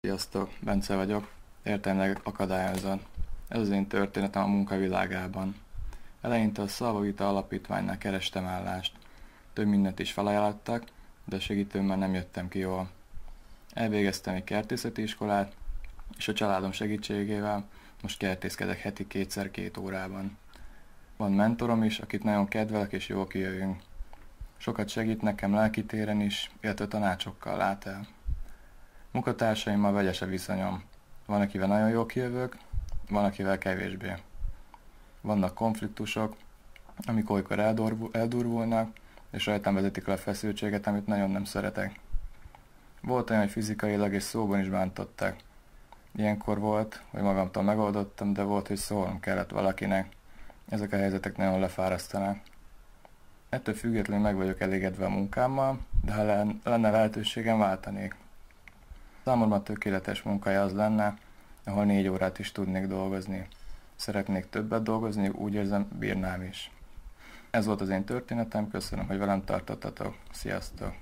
Sziasztok, Bence vagyok, értelmileg akadályozott. Ez az én történetem a munkavilágában. Eleinte a Szalva Vita Alapítványnál kerestem állást. Több mindent is felajánlottak, de a segítőmmel nem jöttem ki jól. Elvégeztem egy kertészeti iskolát, és a családom segítségével most kertészkedek heti 2 órában. Van mentorom is, akit nagyon kedvelek és jól kijövünk. Sokat segít nekem lelkitéren is, illetve tanácsokkal lát el. Munkatársaimmal vegyes a viszonyom. Van, akivel nagyon jól kijövök, van, akivel kevésbé. Vannak konfliktusok, amik olykor eldurvulnak, és rajtam vezetik le a feszültséget, amit nagyon nem szeretek. Volt olyan, hogy fizikailag és szóban is bántottak. Ilyenkor volt, hogy magamtól megoldottam, de volt, hogy szólnom kellett valakinek. Ezek a helyzetek nagyon lefárasztanak. Ettől függetlenül meg vagyok elégedve a munkámmal, de ha lenne lehetőségem, váltanék. Számomra a tökéletes munkája az lenne, ahol 4 órát is tudnék dolgozni. Szeretnék többet dolgozni, úgy érzem, bírnám is. Ez volt az én történetem, köszönöm, hogy velem tartottatok. Sziasztok!